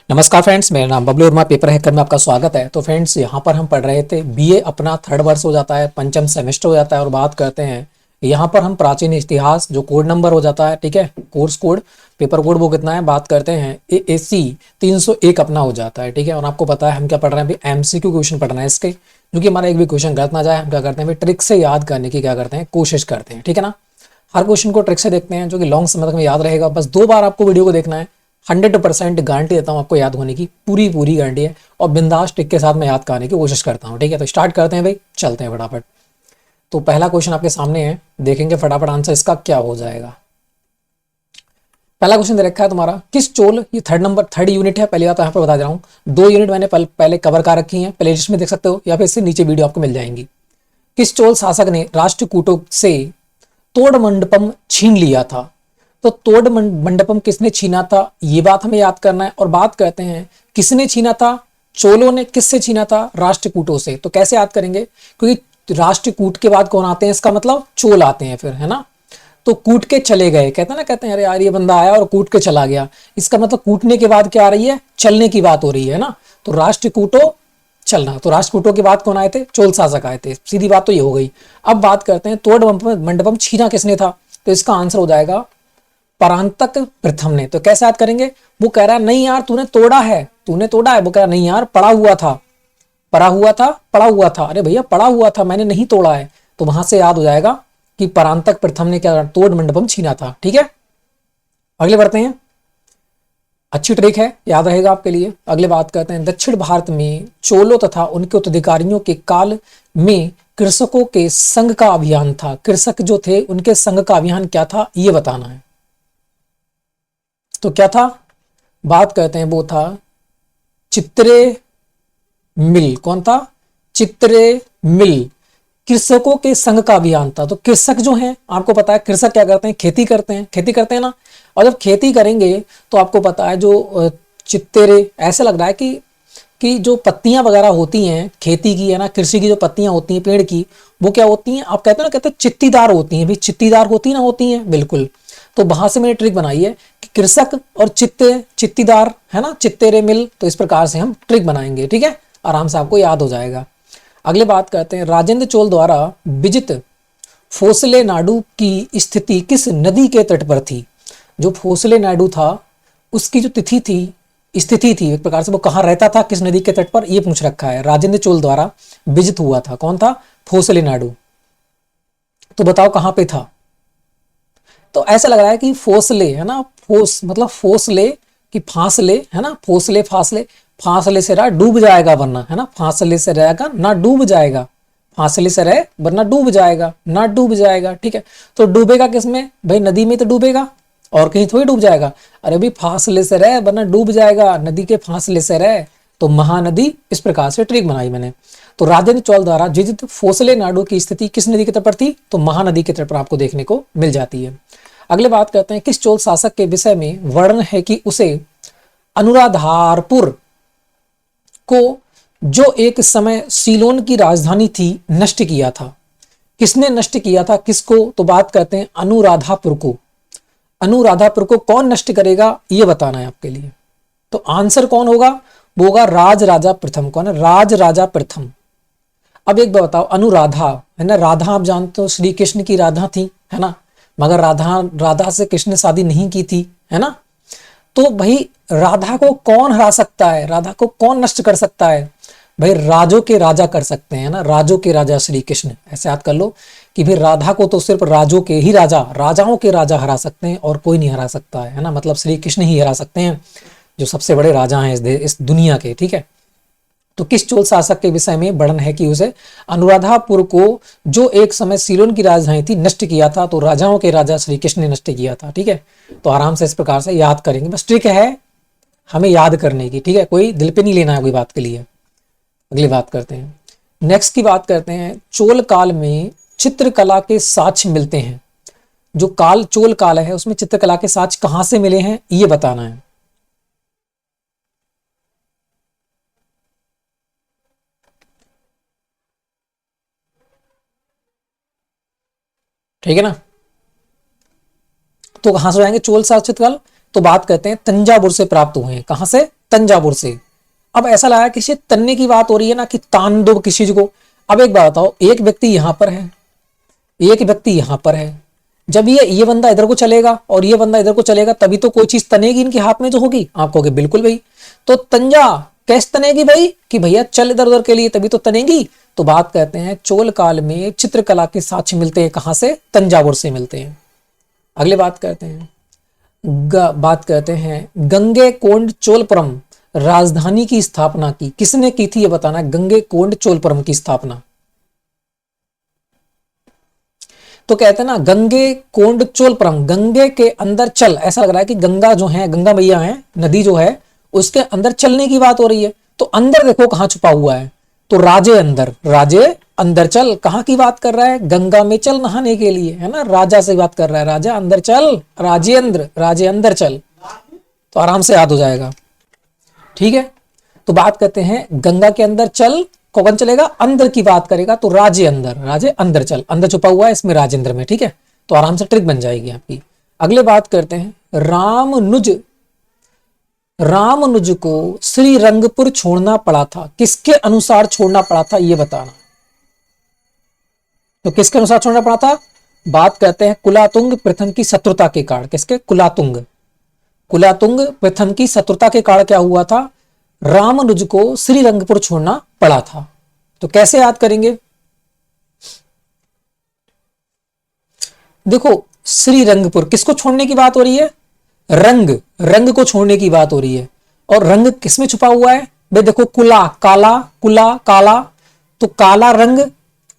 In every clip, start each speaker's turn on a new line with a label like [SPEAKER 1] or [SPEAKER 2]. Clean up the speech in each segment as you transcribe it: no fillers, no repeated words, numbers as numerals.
[SPEAKER 1] नमस्कार फ्रेंड्स, मेरा नाम बबलू वर्मा, पेपर हैकर में आपका स्वागत है। तो फ्रेंड्स, यहाँ पर हम पढ़ रहे थे बीए अपना थर्ड वर्ष हो जाता है, पंचम सेमेस्टर हो जाता है और बात करते हैं यहाँ पर हम प्राचीन इतिहास जो कोड नंबर हो जाता है, ठीक है, कोर्स कोड पेपर कोड वो कितना है, बात करते हैं AAC 301 अपना हो जाता है, ठीक है। और आपको पता है हम क्या पढ़ रहे हैं अभी, MCQ क्वेश्चन पढ़ना है इसके, क्योंकि हमारा एक भी क्वेश्चन गलत ना जाए। हम क्या करते हैं भाई, ट्रिक से याद करने की क्या करते हैं, कोशिश करते हैं, ठीक है ना। हर क्वेश्चन को ट्रिक से देखते हैं जो कि लॉन्ग समय तक में याद रहेगा। बस 2 बार आपको वीडियो को देखना है, 100% गारंटी देता हूँ आपको याद होने की, पूरी गारंटी है। और बिंदास ट्रिक के साथ मैं याद करने की कोशिश करता हूँ, ठीक है। तो स्टार्ट करते हैं भाई, चलते हैं फटाफट। तो पहला क्वेश्चन आपके सामने है, देखेंगे फटाफट आंसर इसका क्या हो जाएगा। पहला क्वेश्चन दे रखा है तुम्हारा, किस चोल, ये थर्ड यूनिट है, पहली बात तो यहाँ पर बता दे रहा हूँ, 2 यूनिट मैंने पहले कवर कर रखी है, प्ले लिस्ट में देख सकते हो या फिर इससे नीचे वीडियो आपको मिल जाएंगी। किस चोल शासक ने राष्ट्रकूटों से तोड़ मंडपम छीन लिया था? तो तोड़ मंडपम किसने छीना था, ये बात हमें याद करना है। और बात करते हैं किसने छीना था, चोलों ने किससे छीना था, राष्ट्रकूटों से। तो कैसे याद करेंगे, क्योंकि राष्ट्रकूट के बाद कौन आते हैं, इसका मतलब चोल आते हैं फिर, है ना। तो कूट के चले गए, कहते हैं ना, कहते हैं अरे यार ये बंदा आया और कूट के चला गया, इसका मतलब कूटने के बाद क्या आ रही है, चलने की बात हो रही है ना। तो राष्ट्रकूटों चलना, तो राष्ट्रकूटों के बाद कौन आए थे, चोल शासक आए थे, सीधी बात तो ये हो गई। अब बात करते हैं तोड़ मंडपम छीना किसने था, तो इसका आंसर हो जाएगा परांतक प्रथम ने। तो कैसे याद करेंगे, वो कह रहा है नहीं यार तूने तोड़ा है, तूने तोड़ा है, वो कह रहा नहीं यार पड़ा हुआ था, पड़ा हुआ था, पड़ा हुआ था, अरे भैया पड़ा हुआ था, मैंने नहीं तोड़ा है। तो वहां से याद हो जाएगा कि परांतक प्रथम ने क्या तोड़ मंडपम छीना था, ठीक है। अगले बढ़ते हैं, अच्छी ट्रिक है, याद रहेगा आपके लिए। अगले बात करते हैं, दक्षिण भारत में चोलों तथा उनके उत्तराधिकारियों के काल में कृषकों के संघ का अभियान था। कृषक जो थे उनके संघ का अभियान क्या था, ये बताना है। तो क्या था, बात करते हैं, वो था चित्रे मिल। कौन था, चित्रे मिल, कृषकों के संघ का अभियान था। तो कृषक जो हैं, आपको पता है कृषक क्या करते हैं, खेती करते हैं, खेती करते हैं ना। और जब खेती करेंगे तो आपको पता है जो चित्तेरे, ऐसे लग रहा है कि जो पत्तियां वगैरह होती हैं खेती की, है ना, कृषि की जो पत्तियां होती हैं पेड़ की, वो क्या होती हैं, आप कहते हो ना, कहते हैं चित्तीदार होती हैं। भाई चित्तीदार होती ना, होती हैं बिल्कुल। तो वहां से मैंने ट्रिक बनाई है कि कृषक और चित्तीदार, है ना, चित्तेरे मिल। तो इस प्रकार से हम ट्रिक बनाएंगे, ठीक है, आराम से आपको याद हो जाएगा। अगले बात करते हैं, राजेंद्र चोल द्वारा विजित फोसले नाडु की स्थिति किस नदी के तट पर थी? जो फोसले नाडु था उसकी जो तिथि थी, स्थिति थी, एक प्रकार से वो कहाँ रहता था, किस नदी के तट पर, ये पूछ रखा है। राजेंद्र चोल द्वारा विजित हुआ था, कौन था, फोसले नाडु। तो बताओ कहाँ पे था। तो ऐसा लग रहा है कि फोसले, है ना, फोस मतलब फोसले कि फासले, है ना, फोसले फासले, फासले से रहा डूब जाएगा वरना, है ना, फासले से रहेगा ना डूब जाएगा, फासले से रहे वरना डूब जाएगा, ना डूब जाएगा, ठीक है। तो डूबेगा किसमें भाई, नदी में तो डूबेगा, और कहीं थोड़ी डूब जाएगा। अरे भाई फासले से रहे वरना डूब जाएगा, नदी के फासले से रहे, तो महानदी। इस प्रकार से ट्रिक बनाई मैंने। तो राजेंद्र चोल द्वारा विजित फोसले नाडु की स्थिति किस नदी के तट पर थी, तो महानदी के तट पर आपको देखने को मिल जाती है। अगले बात करते हैं, किस चोल शासक के विषय में वर्णन है कि उसे अनुराधारपुर को, जो एक समय सीलोन की राजधानी थी, नष्ट किया था। किसने नष्ट किया था, किसको, तो बात करते हैं अनुराधापुर को। अनुराधापुर को कौन नष्ट करेगा, ये बताना है आपके लिए। तो आंसर कौन होगा, वो होगा राज राजा प्रथम। कौन है, राज राजा प्रथम। अब एक बात बताओ, अनुराधा, है ना, राधा आप जानते हो श्री कृष्ण की राधा थी, है ना, मगर राधा से कृष्ण ने शादी नहीं की थी, है ना। तो भाई राधा को कौन हरा सकता है, राधा को कौन नष्ट कर सकता है, भाई राजों के राजा कर सकते हैं ना, राजों के राजा श्री कृष्ण। ऐसे याद कर लो कि भाई राधा को तो सिर्फ राजों के ही राजा, राजाओं के राजा हरा सकते हैं और कोई नहीं हरा सकता है ना, मतलब श्री कृष्ण ही हरा सकते हैं, जो सबसे बड़े राजा हैं इस दुनिया के, ठीक है। तो किस चोल शासक के विषय में वर्णन है कि उसे अनुराधापुर को, जो एक समय सीलोन की राजधानी थी, नष्ट किया था। तो राजाओं के राजा श्री कृष्ण ने नष्ट किया था, ठीक है। तो आराम से इस प्रकार से याद करेंगे, बस ट्रिक है हमें याद करने की, ठीक है, कोई दिल पे नहीं लेना है कोई बात के लिए। अगली बात करते हैं, नेक्स्ट की बात करते हैं, चोल काल में चित्रकला के साक्ष्य मिलते हैं। जो काल चोल काल है उसमें चित्रकला के साक्ष्य कहां से मिले हैं, ये बताना है। ठीक है ना। तो कहां से आएंगे चोल शासित काल, तो बात करते हैं तंजावुर से प्राप्त हुए हैं। कहां से, तंजावुर से। अब ऐसा लगा किसी तनने की बात हो रही है ना, कि तान दो किसी चीज को। अब एक बात बताओ, एक व्यक्ति यहां पर है, एक व्यक्ति यहां पर है, जब ये बंदा इधर को चलेगा और ये बंदा इधर को चलेगा, तभी तो कोई चीज तनेगी इनके हाथ में जो होगी। आप कहोगे बिल्कुल भाई, तो तंजा कैसे तनेगी भाई, कि भैया चल इधर उधर के लिए, तभी तो तनेगी। तो बात कहते हैं चोल काल में चित्रकला के साक्ष्य मिलते हैं कहां से, तंजावुर से मिलते हैं। अगले बात करते हैं, बात करते हैं गंगे कोंड चोलपुरम राजधानी की स्थापना की किसने की थी, ये बताना। गंगे कोंड चोलपुरम की स्थापना, तो कहते हैं ना गंगे कोंड चोलपुरम, गंगे के अंदर चल। ऐसा लग रहा है कि गंगा जो है, गंगा मैया है, नदी जो है, उसके अंदर चलने की बात हो रही है। तो अंदर देखो कहां छुपा हुआ है, तो राजे अंदर, राजे अंदर चल, कहां की बात कर रहा है, गंगा में चल नहाने के लिए, है ना, राजा से बात कर रहा है, राजा अंदर चल, राजेंद्र, राजे अंदर चल, तो आराम से याद हो जाएगा। ठीक है, तो बात करते हैं गंगा के अंदर चल, कौन चलेगा, अंदर की बात करेगा, तो राजे अंदर, राजे अंदर चल, अंदर छुपा हुआ है इसमें राजेंद्र में। ठीक है, तो आराम से ट्रिक बन जाएगी आपकी। अगले बात करते हैं रामनुज को श्रीरंगपुर छोड़ना पड़ा था, किसके अनुसार छोड़ना पड़ा था ये बताना। तो किसके अनुसार छोड़ना पड़ा था, बात करते हैं कुलातुंग प्रथम की शत्रुता के कारण। किसके, कुलातुंग प्रथम की शत्रुता के कारण क्या हुआ था, रामनुज को श्रीरंगपुर छोड़ना पड़ा था। तो कैसे याद करेंगे, देखो श्रीरंगपुर किसको छोड़ने की बात हो रही है, रंग को छोड़ने की बात हो रही है। और रंग किसमें छुपा हुआ है भाई, देखो कुला काला, तो काला रंग,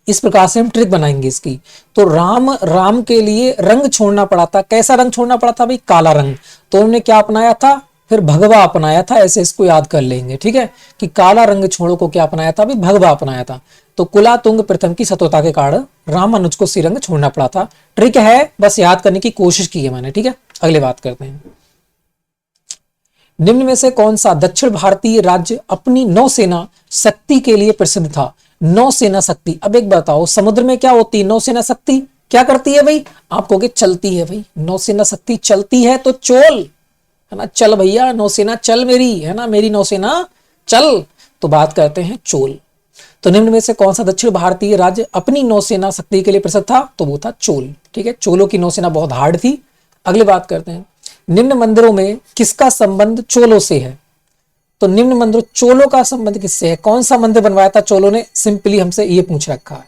[SPEAKER 1] इस प्रकार से हम ट्रिक बनाएंगे इसकी। तो राम के लिए रंग छोड़ना पड़ा था, कैसा रंग छोड़ना पड़ा था भाई, काला रंग। तो उन्होंने क्या अपनाया था, फिर भगवा अपनाया था, ऐसे इसको याद कर लेंगे। ठीक है, कि काला रंग छोड़ो को क्या अपनाया था भाई, भगवा अपनाया था। तो कुलातुंग प्रथम की शत्रुता के कारण रामानुज को श्रीरंग छोड़ना पड़ा था। ट्रिक है, बस याद करने की कोशिश की है मैंने। ठीक है, अगले बात करते हैं, निम्न में से कौन सा दक्षिण भारतीय राज्य अपनी नौसेना शक्ति के लिए प्रसिद्ध था। नौसेना शक्ति, अब एक बताओ, समुद्र में क्या होती है नौसेना शक्ति, क्या करती है भाई, आप कहोगे चलती है भाई, नौसेना शक्ति चलती है तो चोल, है ना, चल भैया नौसेना चल मेरी, है ना, मेरी नौसेना चल। तो बात करते हैं चोल। तो निम्न में से कौन सा दक्षिण भारतीय राज्य अपनी नौसेना शक्ति के लिए प्रसिद्ध था, तो वो था चोल। ठीक है, चोलों की नौसेना बहुत हार्ड थी। अगले बात करते हैं, निम्न मंदिरों में किसका संबंध चोलों से है। तो निम्न मंदिर, चोलों का संबंध किससे है, कौन सा मंदिर बनवाया था चोलों ने, सिंपली हमसे ये पूछ रखा है।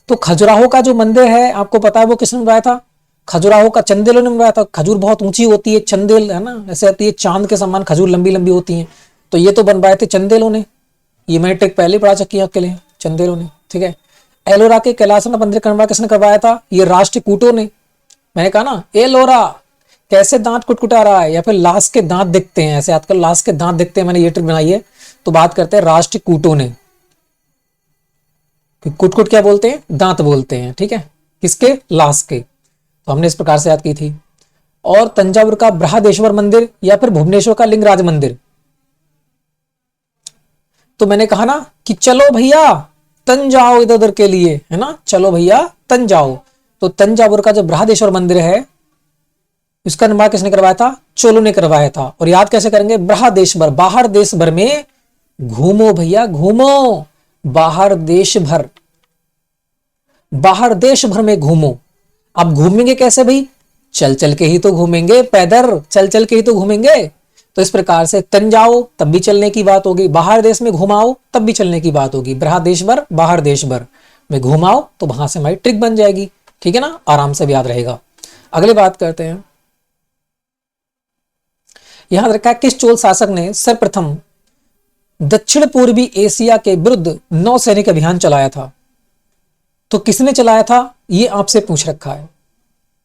[SPEAKER 1] तो खजुराहो का जो मंदिर है आपको पता है वो किसने बनवाया था, खजुराहो का चंदेलों ने बनवाया था। खजूर बहुत ऊंची होती है, चंदेल, है ना, ऐसे आती है चांद के समान खजूर लंबी लंबी होती है, तो ये तो बनवाए थे चंदेलों ने। ये मैंने ट्रिक पहले पढ़ा चुकी है आपके लिए, चंदेलों ने। ठीक है, एलोरा के कैलाशनाथ मंदिर का निर्माण किसने करवाया था, ये राष्ट्रकूटों ने। मैंने कहा ना, एलोरा कैसे दांत कुटकुटा रहा है, या फिर लाश के दांत दिखते हैं, ऐसे आजकल लाश के दांत दिखते हैं, मैंने ये ट्रिक बनाई है। तो बात करते हैं राष्ट्रकूटों ने, कुटकुट क्या बोलते हैं, दांत बोलते हैं। ठीक है, किसके, लाश के। तो हमने इस प्रकार से याद की थी। और तंजावुर का बृहदेश्वर मंदिर या फिर भुवनेश्वर का लिंगराज मंदिर, तो मैंने कहा ना कि चलो भैया तन जाओ इधर उधर के लिए, है ना, चलो भैया तन जाओ। तो तंजावुर का जो बृहदेश्वर मंदिर है इसका निर्माण किसने करवाया था, चोलों ने करवाया था। और याद कैसे करेंगे, बृहदेश्वर, बाहर देश भर में घूमो भैया, घूमो, बाहर देश भर, बाहर देश भर में घूमो। अब घूमेंगे कैसे भाई, चल चल के ही तो घूमेंगे, पैदल चल चल के ही तो घूमेंगे। तो इस प्रकार से तन जाओ तब भी चलने की बात होगी, बाहर देश में घुमाओ तब भी चलने की बात होगी, बृहदेश भर, बाहर देश भर में घुमाओ, तो वहां से हमारी ट्रिक बन जाएगी। ठीक है ना, आराम से भी याद रहेगा। अगले बात करते हैं, यहां रखा है किस चोल शासक ने सर्वप्रथम दक्षिण पूर्वी एशिया के विरुद्ध नौसैनिक अभियान चलाया था। तो किसने चलाया था ये आपसे पूछ रखा है,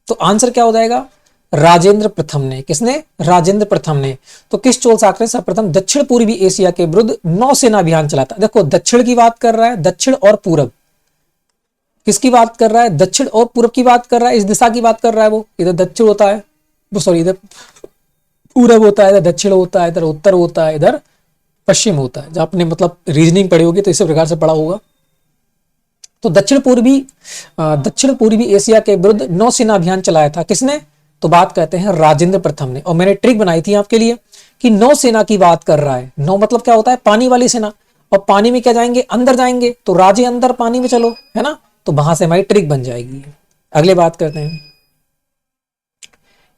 [SPEAKER 1] तो आंसर क्या हो जाएगा, राजेंद्र प्रथम ने। किसने, राजेंद्र प्रथम ने। तो किस चोल शासक ने सर्वप्रथम दक्षिण पूर्वी एशिया के विरुद्ध नौसेना अभियान चलाया था। देखो दक्षिण की बात कर रहा है, दक्षिण और पूरब, किसकी बात कर रहा है, दक्षिण और पूरब की बात कर रहा है, इस दिशा की बात कर रहा है। वो इधर दक्षिण होता है, वो सॉरी इधर पूरब होता है, इधर दक्षिण होता है, इधर उत्तर होता है, इधर पश्चिम होता है। जब आपने मतलब रीजनिंग पढ़ी होगी तो इसी प्रकार से पढ़ा होगा। तो दक्षिण पूर्वी एशिया के विरुद्ध नौसेना अभियान चलाया था किसने, तो बात कहते हैं राजेंद्र प्रथम ने। और मैंने ट्रिक बनाई थी आपके लिए कि नौसेना की बात कर रहा है। नौ मतलब क्या होता है, पानी वाली सेना, और पानी में क्या जाएंगे, अंदर जाएंगे, तो राजे अंदर पानी में चलो, है ना, तो वहां से हमारी ट्रिक बन जाएगी। अगले बात करते हैं,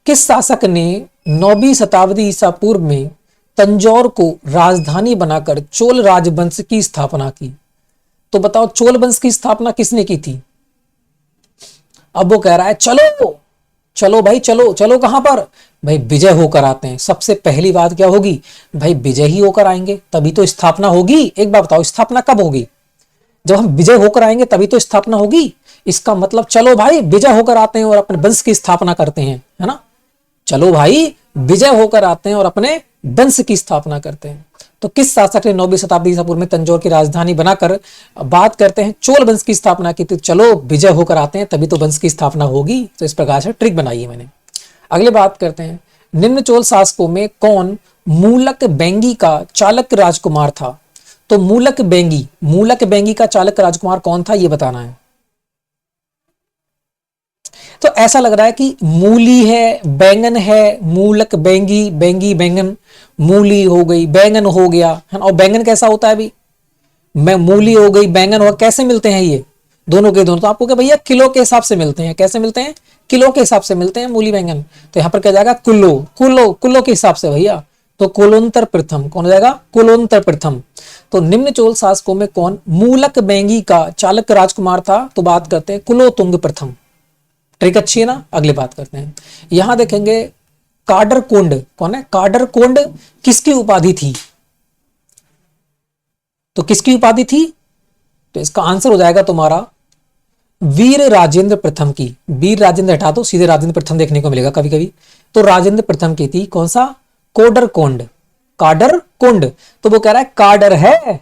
[SPEAKER 1] किस शासक ने 9वीं शताब्दी ईसा पूर्व में तंजौर को राजधानी बनाकर चोल राजवंश की स्थापना की? तो बताओ चोल वंश की स्थापना किसने की थी? अब वो कह रहा है चलो चलो भाई, चलो चलो कहां पर भाई, विजय होकर आते हैं। सबसे पहली बात क्या होगी भाई, विजय ही होकर आएंगे तभी तो स्थापना होगी। एक बात बताओ, स्थापना कब होगी? जब हम विजय होकर आएंगे तभी तो स्थापना होगी। इसका मतलब चलो भाई विजय होकर आते हैं और अपने वंश की स्थापना करते हैं, है ना। चलो भाई विजय होकर आते हैं और अपने वंश की स्थापना करते हैं। तो किस शासक ने 9वीं शताब्दी ईसा पूर्व में तंजौर की राजधानी बनाकर, बात करते हैं चोल वंश की स्थापना की, तो चलो विजय होकर आते हैं तभी तो वंश की स्थापना होगी। तो इस प्रकार से ट्रिक बनाई है मैंने। अगले बात करते हैं, निम्न चोल शासकों में कौन मूलक बेंगी का चालक राजकुमार था? तो मूलक बेंगी का चालक राजकुमार कौन था, ये बताना है। तो ऐसा लग रहा है कि मूली है, बैंगन है, मूलक बेंगी, बेंगी बैंगन, मूली हो गई, बैंगन हो गया, है ना। और बैंगन कैसा होता है अभी, मैं मूली हो गई, बैंगन हो, कैसे मिलते हैं ये दोनों के दोनों? तो आपको क्या भैया, किलो के हिसाब से मिलते हैं। कैसे मिलते हैं? किलो के हिसाब से मिलते हैं मूली बैंगन। तो यहां पर क्या जाएगा, कुलो, कुलो, कुलो के हिसाब से भैया। तो कुलोत्तर प्रथम कौन हो जाएगा, कुलोत्तर प्रथम। तो निम्न चोल शासकों में कौन मूलक बेंगी का चालक राजकुमार था? तो बात करते हैं कुलोतुंग प्रथम। ट्रिक अच्छी है ना। अगली बात करते हैं, यहां देखेंगे काडर कोंड कौन है, काडर कोंड किसकी उपाधि थी? तो किसकी उपाधि थी? तो इसका आंसर हो जाएगा तुम्हारा वीर राजेंद्र प्रथम की। वीर राजेंद्र हटा दो, सीधे राजेंद्र प्रथम देखने को मिलेगा कभी कभी। तो राजेंद्र प्रथम की थी कौन सा, कोडर कोंड, काडर कोंड। तो वो कह रहा है काडर है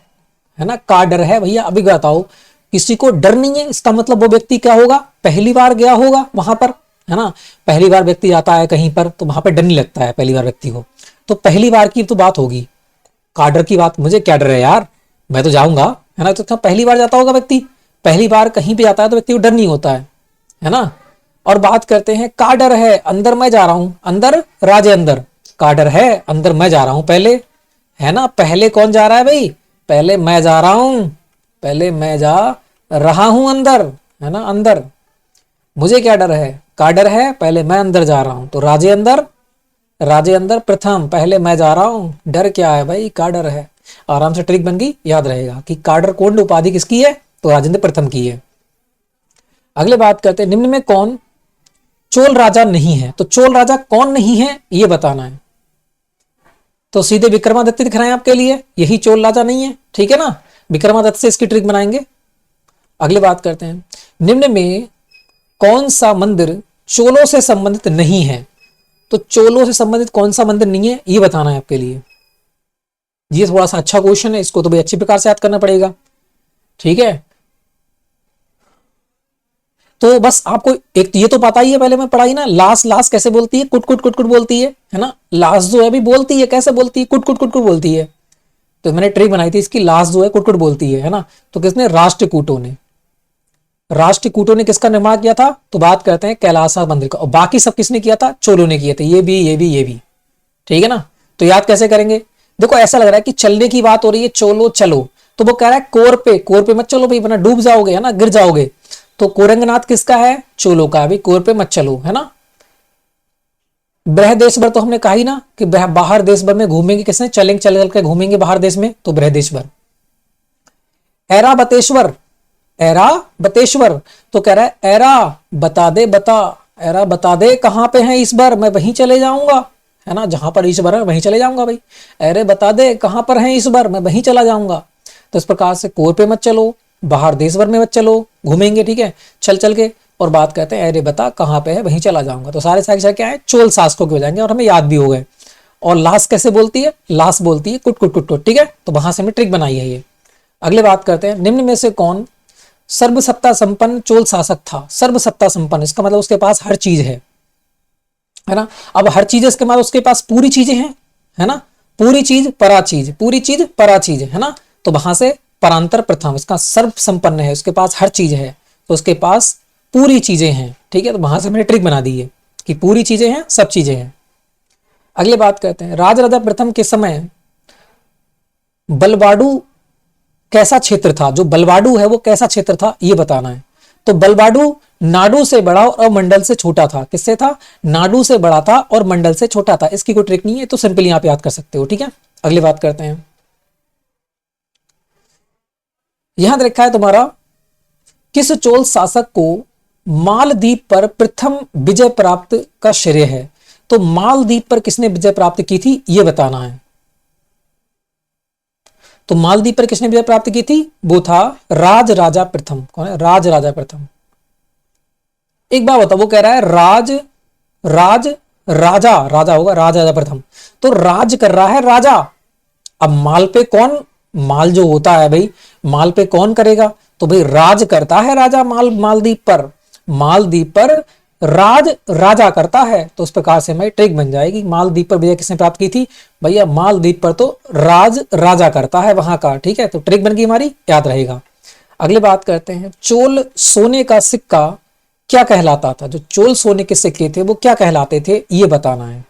[SPEAKER 1] ना, काडर है भैया। अभी बताओ, किसी को डर नहीं है, इसका मतलब वो व्यक्ति क्या होगा, पहली बार गया होगा वहां पर, है ना। पहली बार व्यक्ति जाता है कहीं पर तो वहां पर डर नहीं लगता है पहली बार व्यक्ति को। तो पहली बार की तो बात होगी, काडर की बात, मुझे क्या डर है यार, मैं तो जाऊंगा, है ना। तो पहली बार जाता होगा व्यक्ति, पहली बार कहीं पे जाता है तो व्यक्ति को डर नहीं होता है ना। और बात करते हैं, काडर है, अंदर मैं जा रहा हूं, अंदर राजे अंदर, काडर है, अंदर मैं जा रहा हूं पहले, है ना। पहले कौन जा रहा है भाई, पहले मैं जा रहा हूं, पहले मैं जा रहा हूं अंदर, है ना, अंदर। मुझे क्या डर है, काडर है, पहले मैं अंदर जा रहा हूं। तो राजे अंदर प्रथम, पहले मैं जा रहा हूं, डर क्या है भाई, काडर है। आराम से ट्रिक बन गई, याद रहेगा कि काडर कोंड उपाधि किसकी है, तो राजेंद्र प्रथम की है। अगले बात करते हैं, निम्न में कौन चोल राजा नहीं है? तो चोल राजा कौन नहीं है ये बताना है। तो सीधे विक्रमादित्य दिख रहे हैं आपके लिए, यही चोल राजा नहीं है, ठीक है ना। विक्रमादित्य से इसकी ट्रिक बनाएंगे। अगले बात करते हैं, निम्न में कौन सा मंदिर चोलों से संबंधित नहीं है? तो चोलों से संबंधित कौन सा मंदिर नहीं है ये बताना है आपके लिए। ये थोड़ा सा अच्छा क्वेश्चन है, इसको तो भाई अच्छी प्रकार से याद करना पड़ेगा, ठीक है। तो बस आपको एक ये तो पता ही है, पहले मैं पढ़ाई ना, लाश लाश कैसे बोलती है, कुट कुट कुट कुट बोलती है ना। लाश जो है अभी बोलती है, कैसे बोलती है, कुट कुट कुट कुट बोलती है। तो मैंने ट्रिक बनाई थी इसकी, लाश जो है कुट कुट बोलती है ना। तो किसने, राष्ट्रकूटों ने, राष्ट्रकूटों ने किसका निर्माण किया था? तो बात करते हैं कैलासा मंदिर का। और बाकी सब किसने किया था, चोलों ने किए थे, ये भी, ठीक है ना। तो याद कैसे करेंगे, देखो ऐसा लग रहा है कि चलने की बात हो रही है, चलो चलो, तो वो कह रहा है कोर पे मत चलो भाई, वरना डूब जाओगे, है ना, गिर जाओगे। तो कोरंगनाथ किसका है, चोलों का, अभी कोर पे मत चलो, है ना। बृहदेश्वर तो हमने कहा ही ना कि बाहर देश भर में घूमेंगे किसने, चल के घूमेंगे बाहर देश में, तो बृहदेश्वर। ऐरावतेश्वर तो कह रहा है ऐरा बता दे कहां पे है ईश्वर, मैं वहीं चले जाऊंगा, है ना, जहां पर ईश्वर है वहीं चले जाऊंगा भाई। अरे बता दे कहां पर है ईश्वर, मैं वहीं चला जाऊंगा। तो इस प्रकार से कोर पे मत चलो, बाहर देश भर में मत चलो, घूमेंगे, ठीक है, चल के, और बात कहते हैं अरे बता कहां पे है वहीं चला जाऊंगा। तो सारे साक्षर क्या है, चोल शासकों के हो जाएंगे और हमें याद भी हो गए। और लाश कैसे बोलती है, लाश बोलती है कुट कुट कुट कुट, ठीक है। तो वहां से हमने ट्रिक बनाई है ये। अगले बात करते हैं, निम्न में से कौन सर्वसत्ता संपन्न चोल शासक था? सर्वसत्ता संपन्न, इसका मतलब उसके पास हर चीज है ना। अब हर चीज इसके बाद उसके पास पूरी चीजें हैं, है ना, पूरी चीज परा चीज, है ना। तो वहां से परांतर प्रथम, इसका सर्व संपन्न है, उसके पास हर चीज है, तो उसके पास पूरी चीजें हैं, ठीक है। तो वहां से मैंने ट्रिक बना दी है। कि पूरी चीजें हैं, सब चीजें हैं। अगली बात करते हैं, राजराजा प्रथम के समय बलवाड़ू कैसा क्षेत्र था? जो बलवाड़ू है वो कैसा क्षेत्र था ये बताना है। तो बलवाड़ू नाडू से बड़ा और मंडल से छोटा था। किससे था? नाडू से बड़ा था और मंडल से छोटा था। इसकी कोई ट्रिक नहीं है, तो सिंपली यहां पे याद कर सकते हो। ठीक है, अगली बात करते हैं। यहां देखा है तुम्हारा, किस चोल शासक को मालदीप पर प्रथम विजय प्राप्त का श्रेय है? तो मालदीप पर किसने विजय प्राप्त की थी ये बताना है। तो मालदीप पर किसने विजय प्राप्त की थी? वो था राज राजा प्रथम। कौन है? राज राजा प्रथम। एक बात बताओ, वो कह रहा है राज राज राजा, राजा होगा राज राजा प्रथम, तो राज कर रहा है राजा। अब माल पे कौन, माल जो होता है भाई, माल पे कौन करेगा? तो भाई राज करता है राजा मालदीप पर, मालदीप पर राज राजा करता है। तो उस प्रकार से हमारी ट्रिक बन जाएगी, मालदीप पर विजय किसने प्राप्त की थी? भैया मालदीप पर तो राज राजा करता है वहां का। ठीक है, तो ट्रिक बन गई हमारी, याद रहेगा। अगली बात करते हैं, चोल सोने का सिक्का क्या कहलाता था? जो चोल सोने के सिक्के थे वो क्या कहलाते थे ये बताना है।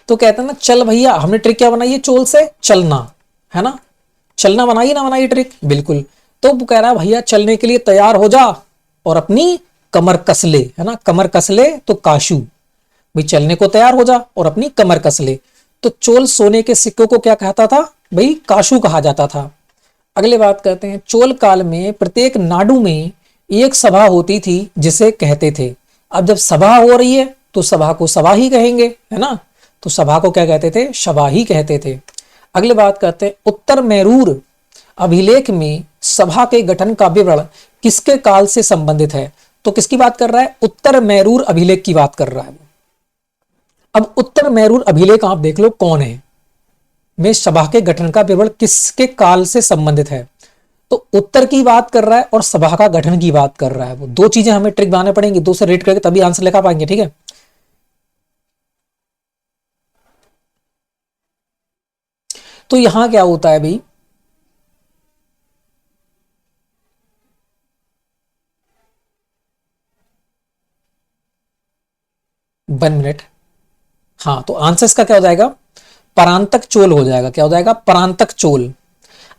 [SPEAKER 1] तो कहते हैं ना, चल भैया, हमने ट्रिक क्या बनाई है? चोल से चलना, है ना? चलना बनाइए ना बनाइए ट्रिक, बिल्कुल। तो वो कह रहा है भैया चलने के लिए तैयार हो जा और अपनी कमर कस ले, है ना? कमर कस ले तो काशू, भाई चलने को तैयार हो जा और अपनी कमर कस ले। तो चोल सोने के सिक्कों को क्या कहता था? भाई काशू कहा जाता था। अगले बात करते हैं, चोल काल में प्रत्येक नाडु में एक सभा होती थी जिसे कहते थे। अब जब सभा हो रही है तो सभा को सभा ही कहेंगे, है ना? तो सभा को क्या कहते थे? सभा ही कहते थे। अगले बात करते हैं, उत्तर मैरूर अभिलेख में सभा के गठन का विवरण किसके काल से संबंधित है? तो किसकी बात कर रहा है? उत्तर मैरूर अभिलेख की बात कर रहा है। अब उत्तर मैरूर अभिलेख आप देख लो कौन है, में सभा के गठन का विवरण किसके काल से संबंधित है? तो उत्तर की बात कर रहा है और सभा का गठन की बात कर रहा है। वो दो चीजें हमें ट्रिक बनाने पड़ेंगी, दो से रेट करके तभी आंसर लिखा पाएंगे। ठीक है, तो यहां क्या होता है भाई, वन मिनट। हाँ, तो आंसर इसका क्या हो जाएगा? परांतक चोल हो जाएगा। क्या हो जाएगा? परांतक चोल।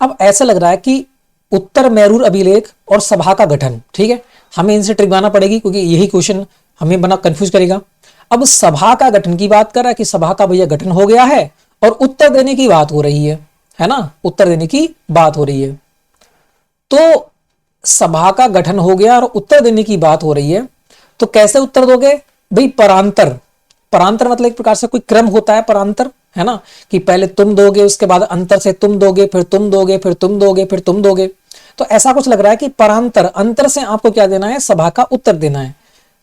[SPEAKER 1] अब ऐसा लग रहा है कि उत्तर मैरूर अभिलेख और सभा का गठन, ठीक है, हमें इनसे ट्रिक बनाना पड़ेगी क्योंकि यही क्वेश्चन हमें बना कंफ्यूज करेगा। अब सभा का गठन की बात कर रहा है कि सभा का भैया गठन हो गया है और उत्तर देने की बात हो रही है ना? उत्तर देने की बात हो रही है। तो सभा का गठन हो गया और उत्तर देने की बात हो रही है, तो कैसे उत्तर दोगे भाई? परांतर। परांतर मतलब एक प्रकार से कोई क्रम होता है, परांतर, है ना? कि पहले तुम दोगे, उसके बाद अंतर से तुम दोगे, फिर तुम दोगे, फिर तुम दोगे, फिर तुम दोगे। तो ऐसा कुछ लग रहा है कि परांतर, अंतर से आपको क्या देना है? सभा का उत्तर देना है।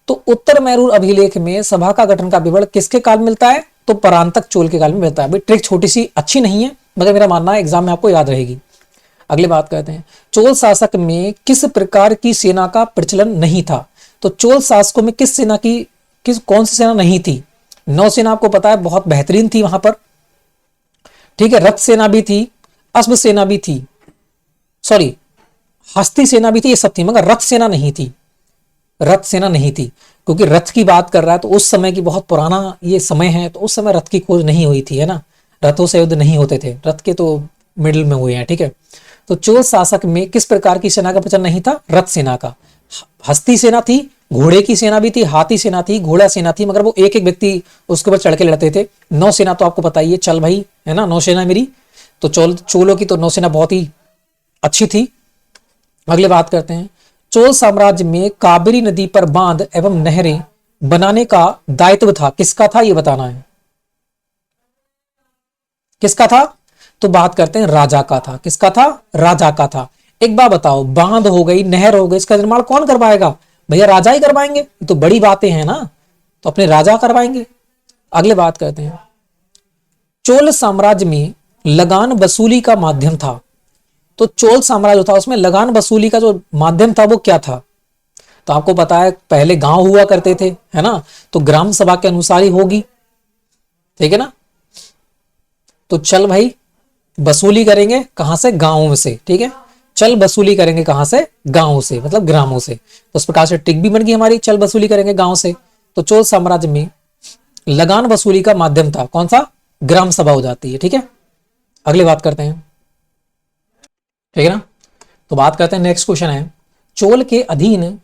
[SPEAKER 1] तो उत्तर मैरूर अभिलेख में सभा का गठन का विवरण किसके काल मिलता है? तो परांतक चोल के काल में मिलता है। भाई ट्रिक छोटी सी अच्छी नहीं है, मगर मेरा मानना है एग्जाम में आपको याद रहेगी। अगली बात करते हैं, चोल शासक में किस प्रकार की सेना का प्रचलन नहीं था? तो चोल शासकों में किस सेना की, किस कौन सी सेना नहीं थी? नौसेना आपको पता है बहुत बेहतरीन थी वहां पर, ठीक है। रथ सेना भी थी, अश्व सेना भी थी, सॉरी हस्ती सेना भी थी, ये सब थी, मगर रथ सेना नहीं थी। रथ सेना नहीं थी क्योंकि रथ की बात कर रहा है तो उस समय की बहुत पुराना ये समय है, तो उस समय रथ की खोज नहीं हुई थी, है ना? रथों से युद्ध नहीं होते थे, रथ के तो मिडिल में हुए हैं, ठीक है। तो चोल शासक में किस प्रकार की सेना का प्रचलन नहीं था? रथ सेना का। हस्ती सेना थी, घोड़े की सेना भी थी, हाथी सेना थी, घोड़ा सेना थी, मगर वो एक एक व्यक्ति उसके ऊपर चढ़ के लड़ते थे। नौसेना तो आपको पता ही है, चल भाई, है ना? नौसेना मेरी, तो चोलों की तो नौसेना बहुत ही अच्छी थी। अगले बात करते हैं, चोल साम्राज्य में कावेरी नदी पर बांध एवं नहरें बनाने का दायित्व था, किसका था ये बताना है। किसका था? तो बात करते हैं राजा का था। किसका था? राजा का था। एक बात बताओ, बांध हो गई, नहर हो गई, इसका निर्माण कौन करवाएगा? भैया राजा ही करवाएंगे, ये तो बड़ी बातें हैं ना, तो अपने राजा करवाएंगे। अगले बात करते हैं, चोल साम्राज्य में लगान वसूली का माध्यम था। तो चोल साम्राज्य था उसमें लगान वसूली का जो माध्यम था वो क्या था? तो आपको पता है पहले गांव हुआ करते थे, है ना? तो ग्राम सभा के अनुसार ही होगी, ठीक है ना? तो चल भाई वसूली करेंगे कहां से? गांव से, ठीक है। चल वसूली करेंगे कहां से? गांव से, मतलब ग्रामों से। तो उस प्रकार से ट्रिक भी बन गई हमारी, चल वसूली करेंगे गांव से। तो चोल साम्राज्य में लगान वसूली का माध्यम था कौन सा? ग्राम सभा हो जाती है। ठीक है, अगली बात करते हैं। ठीक है ना, तो बात करते हैं, नेक्स्ट क्वेश्चन है, चोल के अधीन